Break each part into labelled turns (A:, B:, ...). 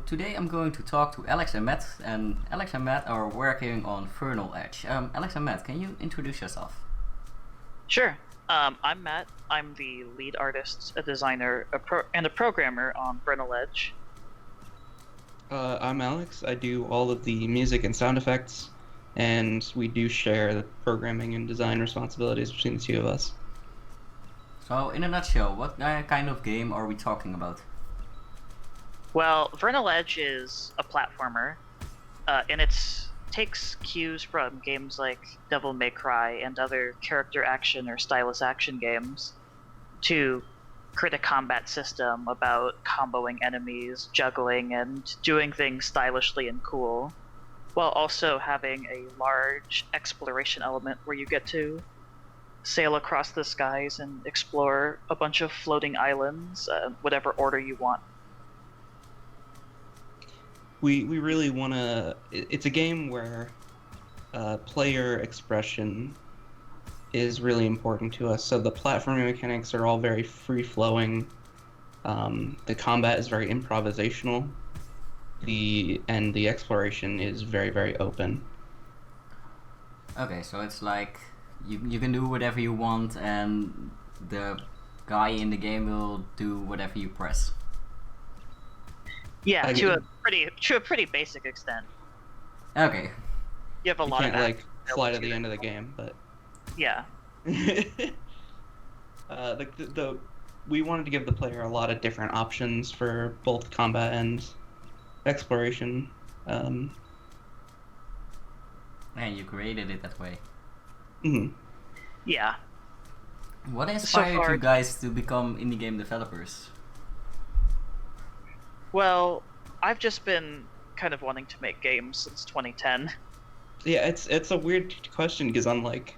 A: today I'm going to talk to Alex and Matt, and Alex and Matt are working on Vernal Edge. Alex and Matt, can you introduce yourself?
B: Sure. I'm Matt. I'm the lead artist, a designer, and a programmer on Vernal Edge.
C: I'm Alex. I do all of the music and sound effects, and we do share the programming and design responsibilities between the two of us.
A: So, in a nutshell, what kind of game are we talking about?
B: Well, Vernal Edge is a platformer, and it takes cues from games like Devil May Cry and other character action or stylus action games to create a combat system about comboing enemies, juggling, and doing things stylishly and cool, while also having a large exploration element where you get to sail across the skies and explore a bunch of floating islands, whatever order you want.
C: We really want to... It's a game where player expression is really important to us. So the platforming mechanics are all very free-flowing. The combat is very improvisational. The exploration is very, very open.
A: Okay, so it's like you can do whatever you want, and the guy in the game will do whatever you press.
B: Yeah, to a pretty basic extent.
A: Okay.
B: You have a lot
C: can't,
B: of
C: like fly to the end of the game, but
B: yeah.
C: We wanted to give the player a lot of different options for both combat and exploration.
A: And you created it that way.
C: Mm-hmm.
B: Yeah.
A: What inspired you guys to become indie game developers?
B: Well, I've just been kind of wanting to make games since 2010.
C: Yeah, it's a weird question because I'm like,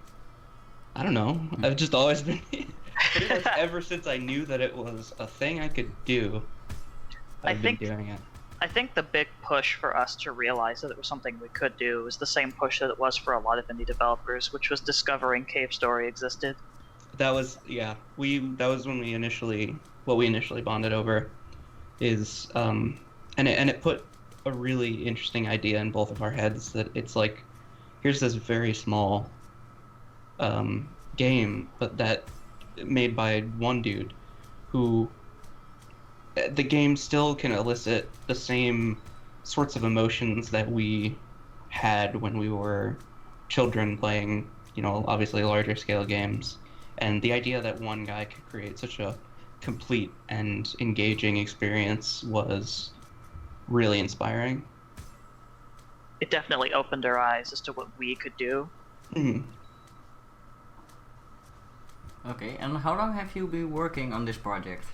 C: I don't know. I've just always been pretty much ever since I knew that it was a thing I could do. I've been doing it.
B: I think the big push for us to realize that it was something we could do was the same push that it was for a lot of indie developers, which was discovering Cave Story existed.
C: That was when we initially bonded over. And it put a really interesting idea in both of our heads that it's like, here's this very small game, but that made by one dude who the game still can elicit the same sorts of emotions that we had when we were children playing, obviously larger scale games. And the idea that one guy could create such a complete and engaging experience was really inspiring.
B: It definitely opened our eyes as to what we could do.
C: Mm-hmm.
A: Okay, and how long have you been working on this project?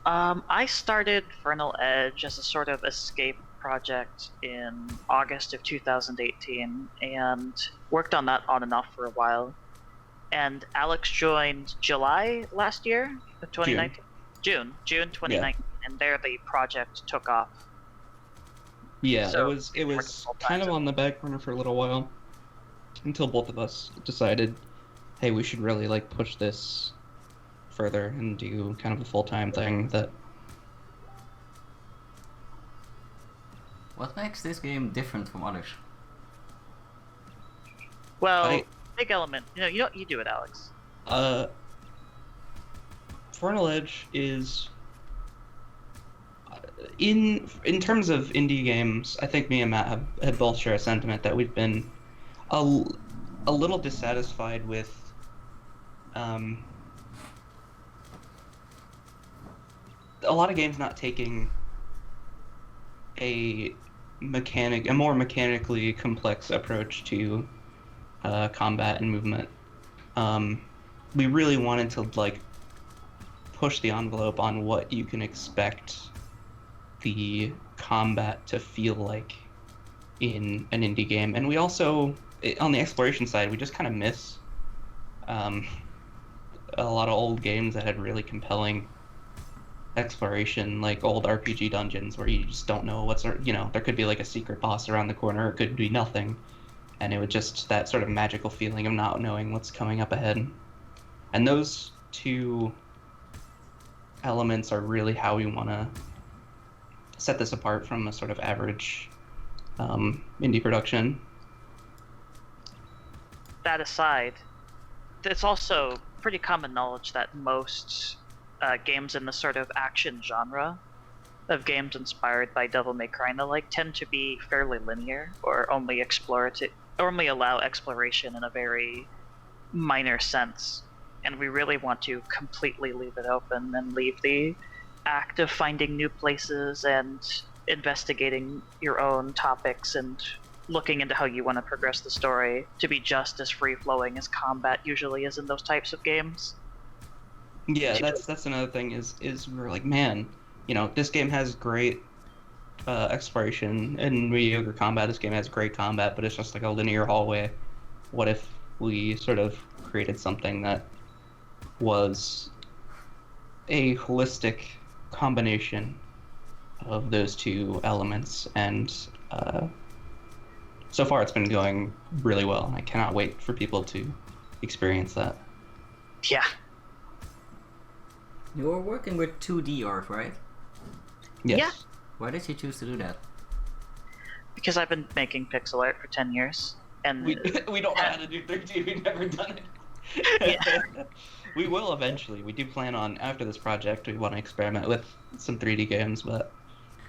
B: I started Vernal Edge as a sort of escape project in August of 2018 and worked on that on and off for a while. And Alex joined July last year of 2019. June 2019, yeah. And there the project took off.
C: Yeah,
B: so
C: it was kind of on the back burner for a little while until both of us decided, hey, we should really push this further and do kind of a full-time thing.
A: What makes this game different from others?
B: Well, big element. You do it, Alex.
C: Vernal Edge is in terms of indie games. I think me and Matt have both share a sentiment that we've been a little dissatisfied with. A lot of games not taking a more mechanically complex approach to combat and movement. We really wanted to push the envelope on what you can expect the combat to feel like in an indie game, and we also, on the exploration side, we just kind of miss a lot of old games that had really compelling exploration, like old RPG dungeons where you just don't know there could be a secret boss around the corner, it could be nothing, and it would just that sort of magical feeling of not knowing what's coming up ahead. And those two elements are really how we want to set this apart from a sort of average indie production.
B: That aside, it's also pretty common knowledge that most games in the sort of action genre of games inspired by Devil May Cry and the like tend to be fairly linear, or only allow exploration in a very minor sense. And we really want to completely leave it open and leave the act of finding new places and investigating your own topics and looking into how you want to progress the story to be just as free-flowing as combat usually is in those types of games.
C: Yeah, that's another thing is we're like, man, you know, this game has great exploration and mediocre combat. This game has great combat, but it's just like a linear hallway. What if we sort of created something that was a holistic combination of those two elements? And so far it's been going really well, and I cannot wait for people to experience that.
B: Yeah.
A: You're working with 2D art, right?
C: Yes.
B: Yeah.
A: Why did you choose to do that?
B: Because I've been making pixel art for 10 years. And
C: We don't know how to do 3D, we've never done it.
B: Yeah.
C: We will eventually. We do plan on, after this project, we want to experiment with some 3D games, but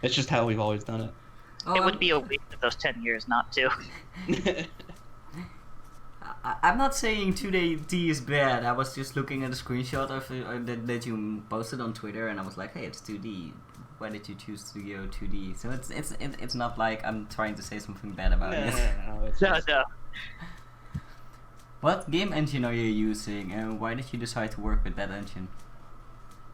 C: it's just how we've always done it.
A: Oh,
B: it would be a waste of those 10 years not to.
A: I'm not saying 2D is bad. I was just looking at a screenshot of that you posted on Twitter, and I was like, hey, it's 2D. Why did you choose to go 2D? So it's not like I'm trying to say something bad about it.
C: No, it's just...
B: No.
A: What game engine are you using, and why did you decide to work with that engine?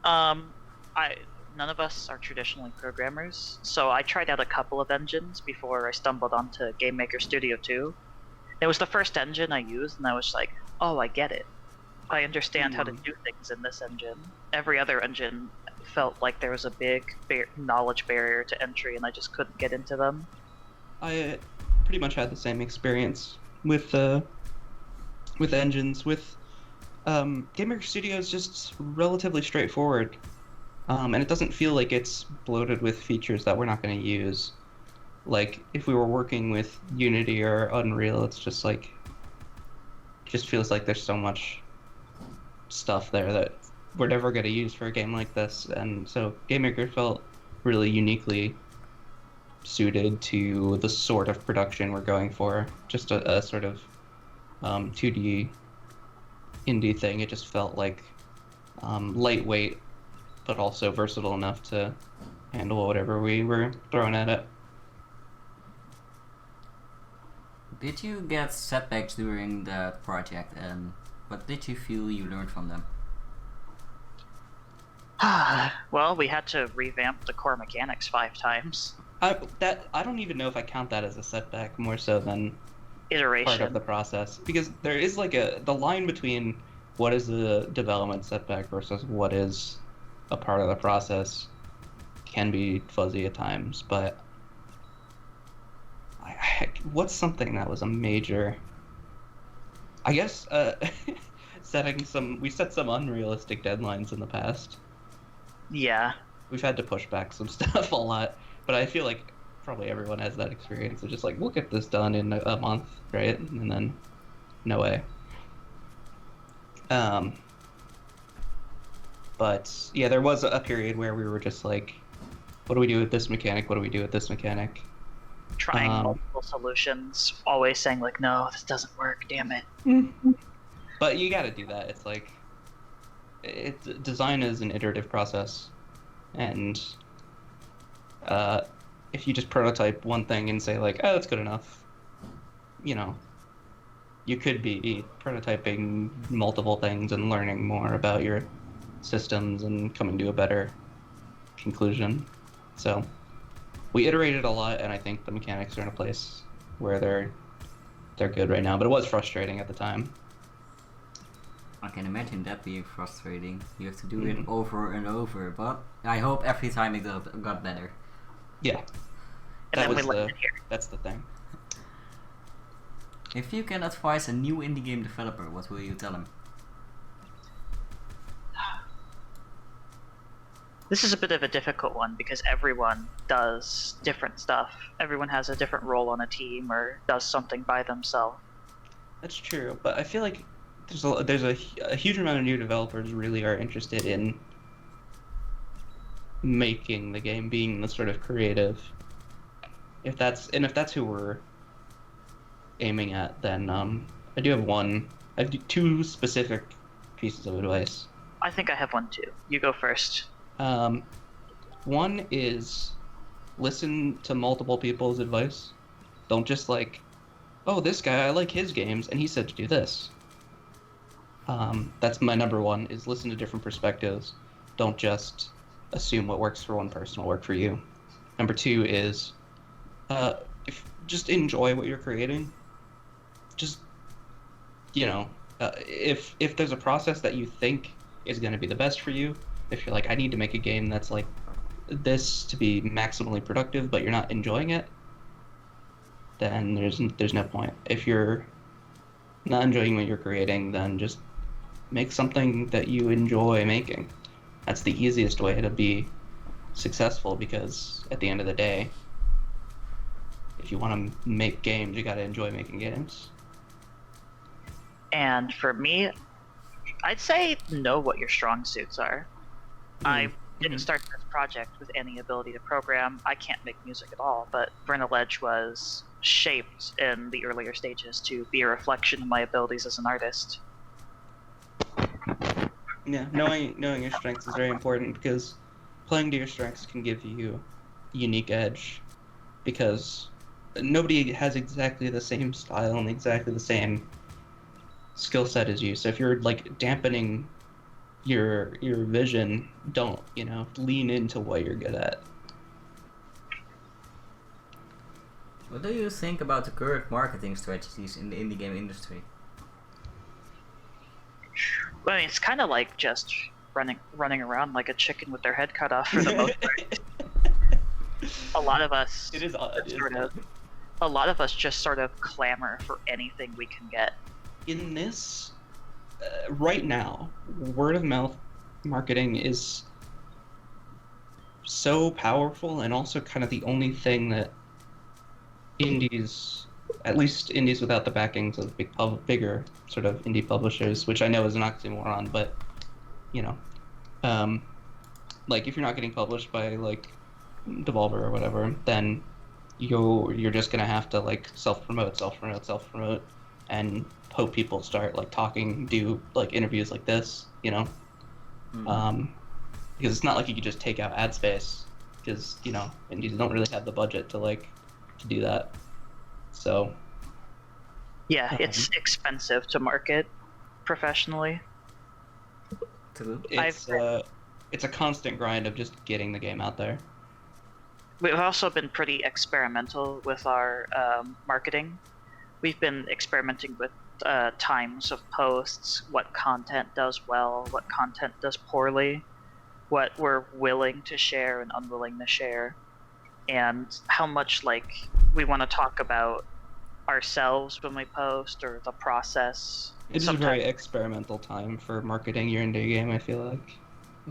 B: None of us are traditionally programmers, so I tried out a couple of engines before I stumbled onto Game Maker Studio 2. It was the first engine I used, and I was like, oh, I get it. I understand how to do things in this engine. Every other engine felt like there was a big knowledge barrier to entry, and I just couldn't get into them.
C: I pretty much had the same experience with engines. With Game Maker Studio is just relatively straightforward, and it doesn't feel like it's bloated with features that we're not going to use. Like, if we were working with Unity or Unreal, it's just like, just feels like there's so much stuff there that we're never going to use for a game like this. And so Game Maker felt really uniquely suited to the sort of production we're going for. Just a sort of 2D indie thing. It just felt like lightweight, but also versatile enough to handle whatever we were throwing at it.
A: Did you get setbacks during that project, and what did you feel you learned from them?
B: Well, we had to revamp the core mechanics 5 times.
C: I don't even know if I count that as a setback, more so than
B: Iteration.
C: part of the process, because there is like the line between what is a development setback versus what is a part of the process can be fuzzy at times. But what's something that was a major? I guess we set some unrealistic deadlines in the past.
B: Yeah.
C: We've had to push back some stuff a lot, but I feel like probably everyone has that experience of just like, we'll get this done in a month, right? And then no way. But yeah, there was a period where we were just like, what do we do with this mechanic? What do we do with this mechanic?
B: Trying multiple solutions, always saying like, no, this doesn't work, damn it.
C: But you got to do that. It's like, design is an iterative process, and if you just prototype one thing and say like, oh, that's good enough, you know, you could be prototyping multiple things and learning more about your systems and coming to a better conclusion. So we iterated a lot, and I think the mechanics are in a place where they're good right now, but it was frustrating at the time.
A: I can imagine that being frustrating. You have to do it over and over, but I hope every time it got better.
C: Yeah.
B: And then we left it here.
C: That's the thing.
A: If you can advise a new indie game developer, what will you tell him?
B: This is a bit of a difficult one because everyone does different stuff. Everyone has a different role on a team or does something by themselves.
C: That's true, but I feel like there's a huge amount of new developers really are interested in making the game, being the sort of creative. If that's who we're aiming at, then I have two specific pieces of advice.
B: I think I have one too. You go first.
C: One is listen to multiple people's advice. Don't just like, oh, this guy, I like his games, and he said to do this. That's my number one, is listen to different perspectives. Don't just assume what works for one person will work for you. Number two is just enjoy what you're creating. Just, if there's a process that you think is going to be the best for you, if you're like, I need to make a game that's like this to be maximally productive, but you're not enjoying it, then there's no point. If you're not enjoying what you're creating, then just make something that you enjoy making. That's the easiest way to be successful, because at the end of the day, if you want to make games, you got to enjoy making games.
B: And for me, I'd say know what your strong suits are. I didn't start this project with any ability to program. I can't make music at all, but Vernal Edge was shaped in the earlier stages to be a reflection of my abilities as an artist.
C: Yeah, knowing your strengths is very important, because playing to your strengths can give you a unique edge, because nobody has exactly the same style and exactly the same skill set as you. So if you're like dampening your vision, don't, lean into what you're good at.
A: What do you think about the current marketing strategies in the indie game industry?
B: Well, I mean, it's kind of like just running around like a chicken with their head cut off for the most part. A lot of us a lot of us just sort of clamor for anything we can get.
C: In this, right now, word of mouth marketing is so powerful, and also kind of the only thing that indies, at least indies without the backings of bigger sort of indie publishers, which I know is an oxymoron, but like if you're not getting published by like Devolver or whatever, then you're just gonna have to like self promote, and hope people start like talking, do like interviews like this, because it's not like you could just take out ad space, because indies don't really have the budget to do that. So
B: yeah, it's expensive to market professionally.
C: It's a constant grind of just getting the game out there.
B: We've also been pretty experimental with our marketing. We've been experimenting with times of posts, what content does well, what content does poorly, what we're willing to share and unwilling to share, and how much we want to talk about ourselves when we post, or the process.
C: It is a very experimental time for marketing your indie game, I feel like.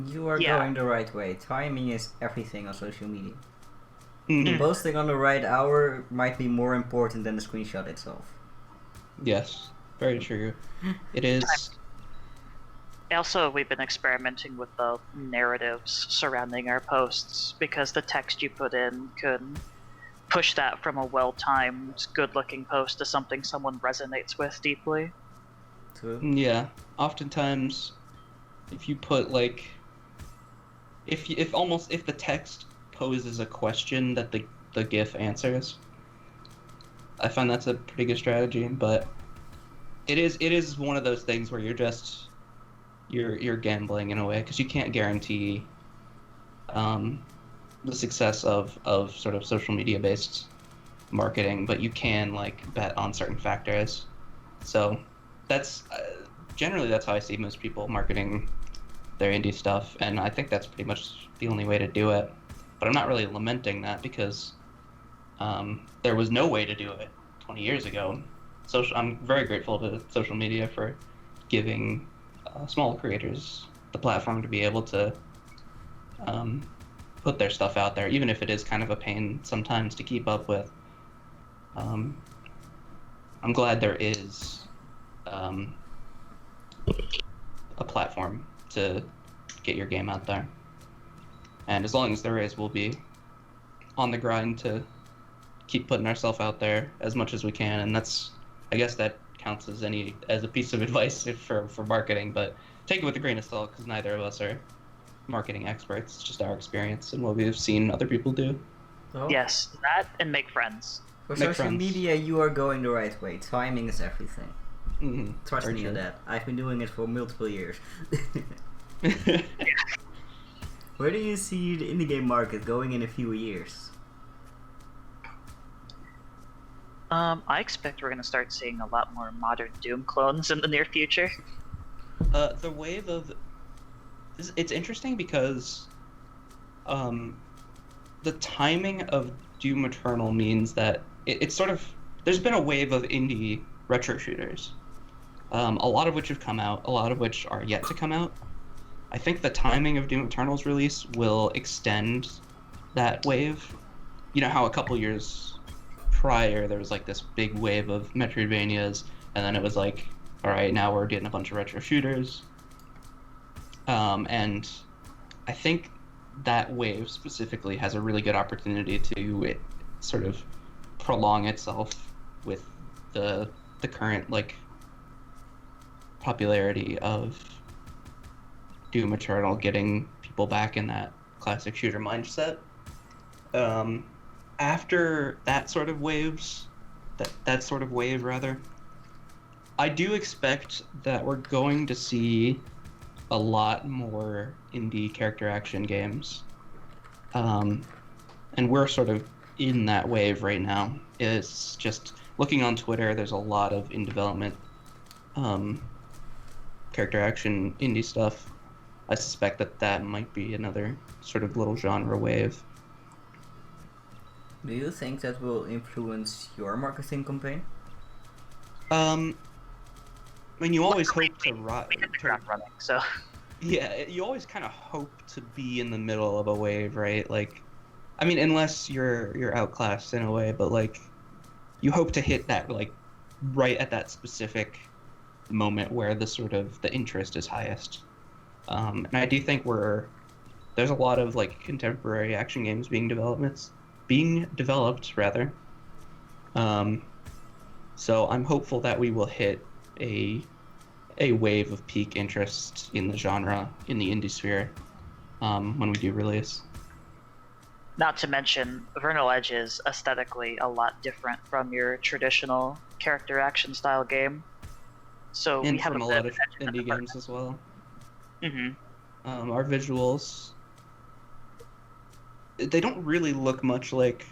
A: You are going the right way. Timing is everything on social media.
C: Mm-hmm.
A: Posting on the right hour might be more important than the screenshot itself.
C: Yes, very true. It is.
B: Also, we've been experimenting with the narratives surrounding our posts, because the text you put in can push that from a well-timed, good-looking post to something someone resonates with deeply.
A: True.
C: Yeah, oftentimes, if you put if the text poses a question that the GIF answers, I find that's a pretty good strategy. But it is one of those things where you're gambling in a way, because you can't guarantee the success of sort of social media based marketing, but you can bet on certain factors. So that's generally that's how I see most people marketing their indie stuff, and I think that's pretty much the only way to do it. But I'm not really lamenting that, because there was no way to do it 20 years ago. I'm very grateful to social media for giving small creators the platform to be able to put their stuff out there, even if it is kind of a pain sometimes to keep up with. I'm glad there is a platform to get your game out there. And as long as there is, we'll be on the grind to keep putting ourselves out there as much as we can. And I guess that counts as a piece of advice for marketing, but take it with a grain of salt, because neither of us are marketing experts. It's just our experience and what we've seen other people do.
A: So,
B: Yes, that and make friends.
A: for
C: Make
A: social
C: friends.
A: media, you are going the right way. Timing is everything.
C: Mm-hmm.
A: Trust
C: Very
A: me on
C: true.
A: that. I've been doing it for multiple years. Where do you see the indie game market going in a few years?
B: I expect we're going to start seeing a lot more modern Doom clones in the near future.
C: The wave of... It's interesting because the timing of Doom Eternal means that it's sort of... There's been a wave of indie retro shooters. A lot of which have come out, a lot of which are yet to come out. I think the timing of Doom Eternal's release will extend that wave. You know how a couple years prior there was like this big wave of Metroidvanias, and then it was like, all right, now we're getting a bunch of retro shooters. And I think that wave specifically has a really good opportunity to sort of prolong itself with the current like popularity of Doom Eternal, getting people back in that classic shooter mindset. After that sort of wave, I do expect that we're going to see a lot more indie character action games. And we're sort of in that wave right now. It's just looking on Twitter, there's a lot of in development character action indie stuff. I suspect that might be another sort of little genre wave.
A: Do you think that will influence your marketing campaign?
C: I mean, you always
B: Luckily,
C: hope to
B: We hit the ground running, so...
C: Yeah, you always kind of hope to be in the middle of a wave, right? Like, I mean, unless you're outclassed in a way, but like, you hope to hit that like right at that specific moment where the interest is highest. And I do think there's a lot of like contemporary action games being developed rather. So I'm hopeful that we will hit a wave of peak interest in the genre, in the indie sphere, when we do release.
B: Not to mention, Vernal Edge is aesthetically a lot different from your traditional character action style game. So
C: And
B: we have
C: from
B: a
C: a
B: bit
C: lot
B: of
C: of
B: edge in that
C: indie
B: department.
C: games as well.
B: Mm-hmm.
C: Our visuals, they don't really look much like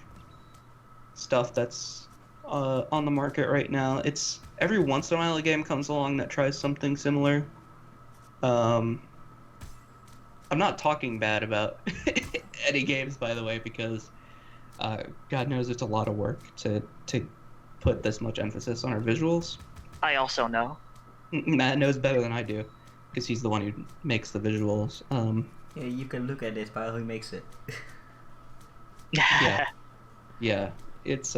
C: stuff that's on the market right now. It's every once in a while a game comes along that tries something similar. I'm not talking bad about any games, by the way, because God knows it's a lot of work to put this much emphasis on our visuals.
B: I also know.
C: Matt knows better than I do, because he's the one who makes the visuals.
A: Yeah, you can look at it while he makes it.
C: Yeah, it's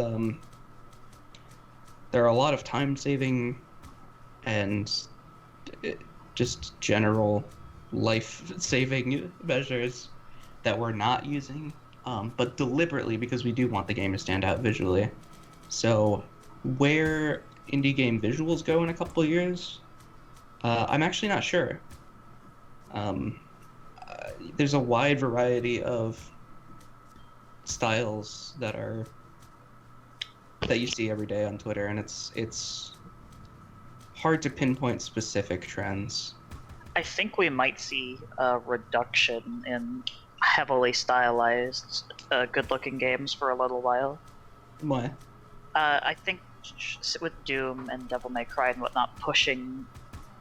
C: there are a lot of time-saving and just general life-saving measures that we're not using, but deliberately, because we do want the game to stand out visually. So where indie game visuals go in a couple of years, I'm actually not sure. There's a wide variety of styles that you see every day on Twitter, and it's hard to pinpoint specific trends.
B: I think we might see a reduction in heavily stylized, good-looking games for a little while.
C: Why?
B: I think with Doom and Devil May Cry and whatnot pushing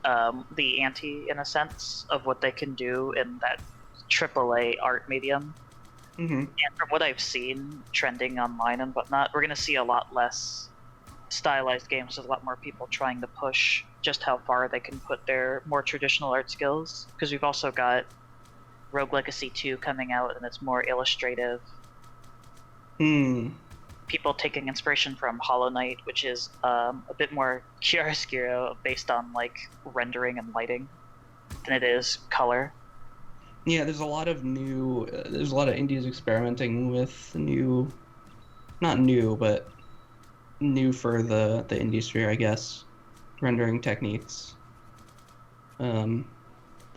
B: the ante, in a sense, of what they can do in that AAA art medium.
C: Mm-hmm.
B: And from what I've seen trending online and whatnot, we're going to see a lot less stylized games with a lot more people trying to push just how far they can put their more traditional art skills. Because we've also got Rogue Legacy 2 coming out, and it's more illustrative. People taking inspiration from Hollow Knight, which is a bit more chiaroscuro based on like rendering and lighting than it is color.
C: Yeah, there's a lot of indies experimenting with not new, but new for the indie sphere, I guess, rendering techniques. It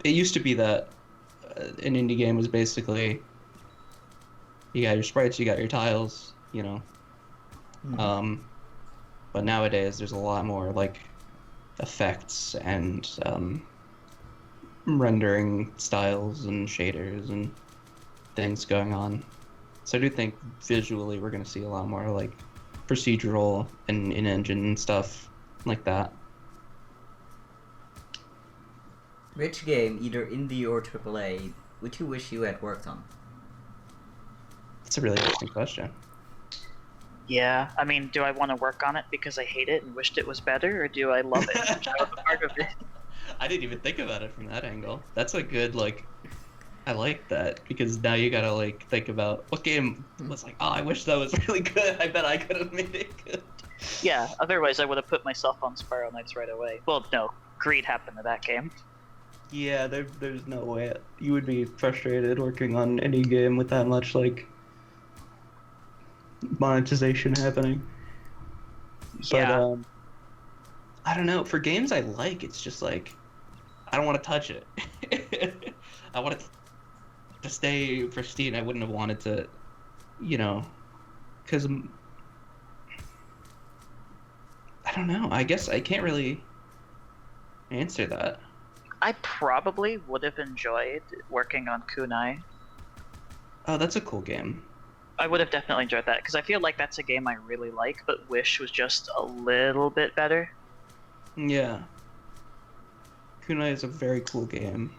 C: used to be that an indie game was basically you got your sprites, you got your tiles, you know. But nowadays there's a lot more like effects and rendering styles and shaders and things going on. So I do think visually we're going to see a lot more like procedural and in-engine stuff like that.
A: Which game, either indie or AAA, would you wish you had worked on?
C: That's a really interesting question.
B: Yeah, I mean, do I want to work on it because I hate it and wished it was better, or do I love it and wish I was a part of it?
C: I didn't even think about it from that angle. That's a good, like, I like that, because now you gotta, like, think about what game was like, oh, I wish that was really good. I bet I could have made it good.
B: Yeah, otherwise I would have put myself on Spiral Knights right away. Well, no, greed happened to that game.
C: Yeah, there's no way. You would be frustrated working on any game with that much, like, monetization happening.
B: Yeah.
C: But, I don't know. For games I like, it's just like, I don't want to touch it. I want it to stay pristine. I wouldn't have wanted to, you know, because I don't know. I guess I can't really answer that.
B: I probably would have enjoyed working on Kunai.
C: Oh, that's a cool game.
B: I would have definitely enjoyed that, because I feel like that's a game I really like, but wish was just a little bit better.
C: Yeah. Kunai is a very cool game.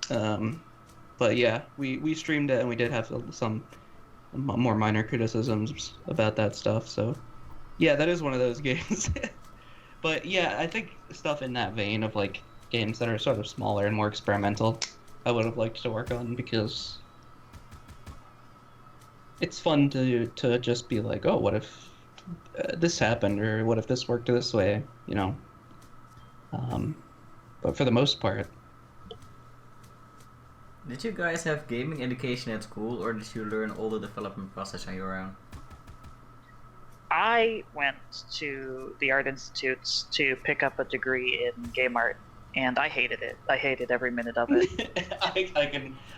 C: But yeah, we streamed it and we did have some more minor criticisms about that stuff, so yeah, that is one of those games. But yeah, I think stuff in that vein of like games that are sort of smaller and more experimental, I would have liked to work on, because it's fun to just be like, oh, what if this happened, or what if this worked this way, you know. But for the most part,
A: did you guys have gaming education at school, or did you learn all the development process on your own?
B: I went to the art institutes to pick up a degree in game art, and I hated it. I hated every minute of it.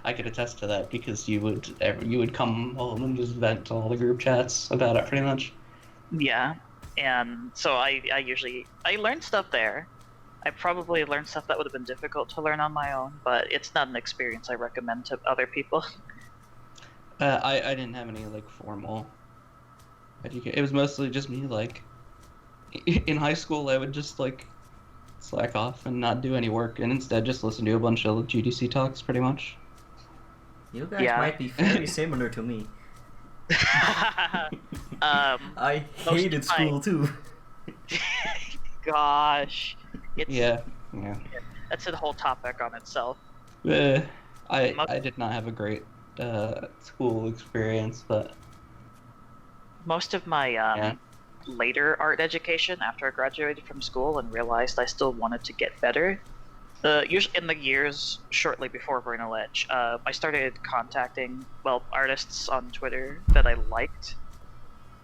C: I can attest to that, because you would come home and just vent to all the group chats about it, pretty much.
B: Yeah, and so I learned stuff there. I probably learned stuff that would have been difficult to learn on my own, but it's not an experience I recommend to other people.
C: I didn't have any like formal education. It was mostly just me, like, in high school I would just like slack off and not do any work, and instead just listen to a bunch of GDC talks, pretty much.
A: You guys might be very similar to me. I hated school too.
B: Gosh.
C: Yeah.
B: That's a whole topic on itself.
C: I did not have a great school experience, but
B: most of my later art education, after I graduated from school and realized I still wanted to get better, usually in the years shortly before Vernal Edge, I started contacting artists on Twitter that I liked,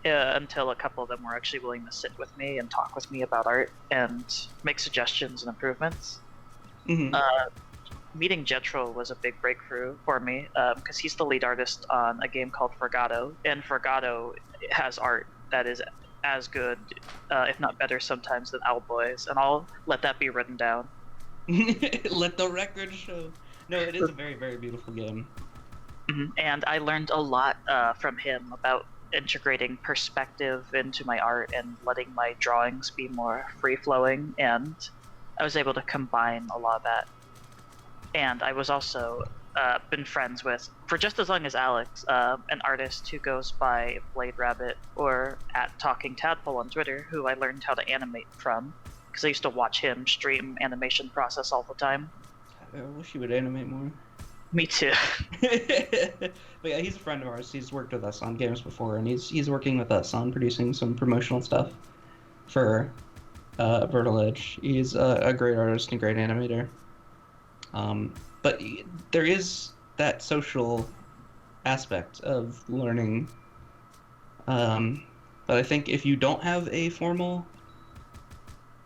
B: until a couple of them were actually willing to sit with me and talk with me about art and make suggestions and improvements.
C: Mm-hmm.
B: Meeting Jetro was a big breakthrough for me, because he's the lead artist on a game called Forgato, and Forgato has art that is as good, if not better sometimes, than Owlboy's, and I'll let that be written down.
C: Let the record show. No, it is a very, very beautiful game.
B: Mm-hmm. And I learned a lot from him about integrating perspective into my art and letting my drawings be more free-flowing, and I was able to combine a lot of that. And I was also been friends with, for just as long as Alex, an artist who goes by Blade Rabbit or at Talking Tadpole on Twitter, who I learned how to animate from, because I used to watch him stream animation process all the time.
C: I wish you would animate more.
B: Me too.
C: But yeah, he's a friend of ours. He's worked with us on games before, and he's working with us on producing some promotional stuff for Vernal Edge. He's a great artist and great animator. But there is that social aspect of learning. But I think if you don't have a formal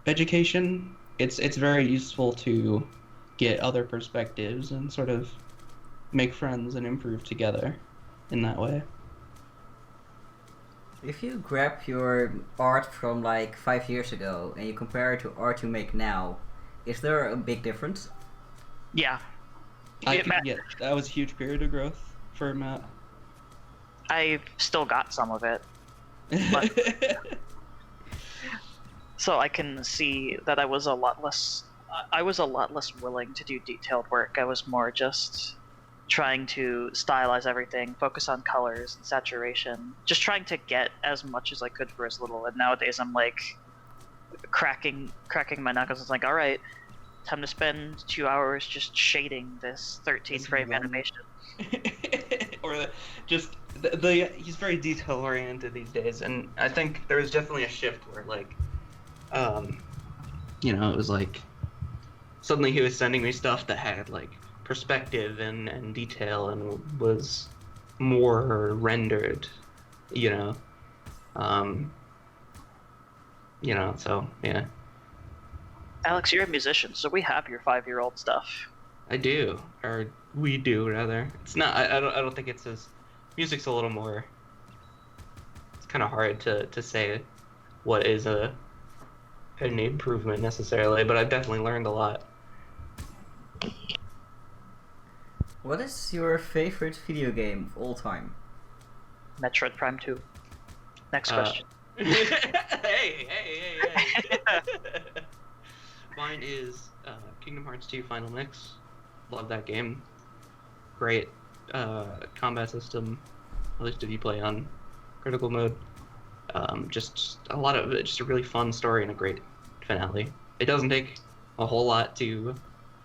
C: education, it's very useful to get other perspectives and sort of make friends and improve together in that way.
A: If you grab your art from like 5 years ago and you compare it to art you make now, is there a big difference?
B: Yeah.
C: Yeah, that was a huge period of growth for Matt.
B: I've still got some of it. But so I can see that I was a lot less willing to do detailed work. I was more just trying to stylize everything, focus on colors and saturation, just trying to get as much as I could for as little. And nowadays I'm like cracking my knuckles. It's like, all right, time to spend 2 hours just shading this 13 frame animation.
C: Or he's very detail oriented these days, and I think there was definitely a shift where like it was like suddenly he was sending me stuff that had like perspective and detail and was more rendered, so yeah.
B: Alex, you're a musician, so we have your 5-year-old stuff.
C: I do, or we do rather. It's not. I don't think it's as. Music's a little more. It's kind of hard to say what is an improvement necessarily, but I've definitely learned a lot.
A: What is your favorite video game of all time?
B: Metroid Prime 2. Next question.
C: Hey. Mine is Kingdom Hearts 2 Final Mix. Love that game. Great combat system, at least if you play on critical mode. Just a really fun story and a great finale. It doesn't take a whole lot to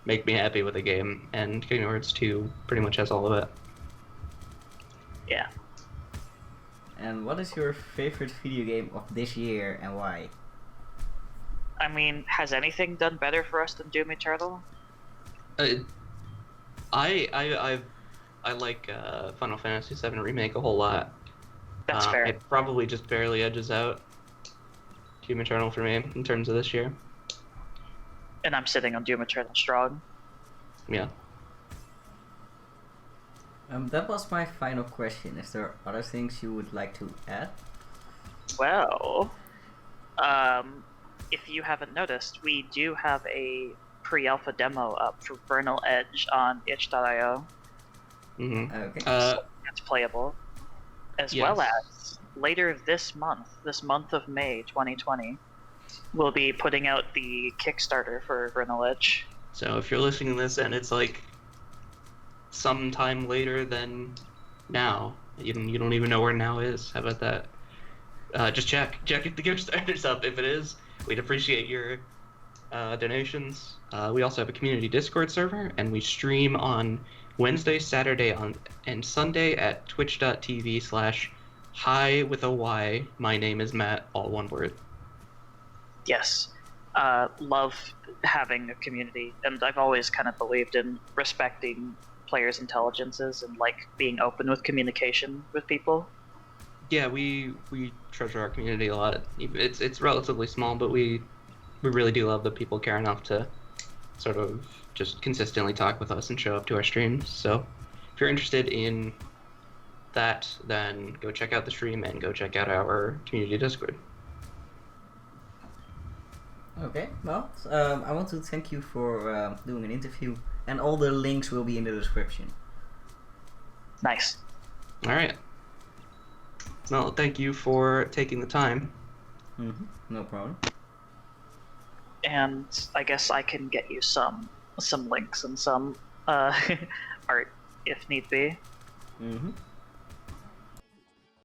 C: make me happy with a game, and Kingdom Hearts 2 pretty much has all of it.
B: Yeah.
A: And what is your favorite video game of this year and why?
B: I mean, has anything done better for us than Doom Eternal?
C: I like Final Fantasy VII Remake a whole lot.
B: That's fair.
C: It probably just barely edges out Doom Eternal for me in terms of this year.
B: And I'm sitting on Doom Eternal strong.
C: Yeah.
A: That was my final question. Is there other things you would like to add?
B: Well, if you haven't noticed, we do have a pre-alpha demo up for Vernal Edge on itch.io.
C: Mm-hmm.
A: Okay.
B: So that's playable. As well as later this month of May 2020, we'll be putting out the Kickstarter for Vernal Edge.
C: So if you're listening to this and it's like sometime later than now, you don't even know where now is. How about that? Just check if the Kickstarter's up. If it is, we'd appreciate your donations. We also have a community Discord server, and we stream on Wednesday, Saturday, and Sunday at twitch.tv/hi with a Y. My name is Matt, all one word.
B: Yes. Love having a community, and I've always kind of believed in respecting players' intelligences and like being open with communication with people.
C: Yeah, we treasure our community a lot. It's relatively small, but we really do love that people care enough to sort of just consistently talk with us and show up to our streams. So if you're interested in that, then go check out the stream and go check out our community Discord.
A: Okay, well, I want to thank you for doing an interview, and all the links will be in the description.
B: Nice.
C: All right. Well, thank you for taking the time.
A: Mm-hmm. No problem.
B: And I guess I can get you some links and some art if need be.
A: Mm-hmm.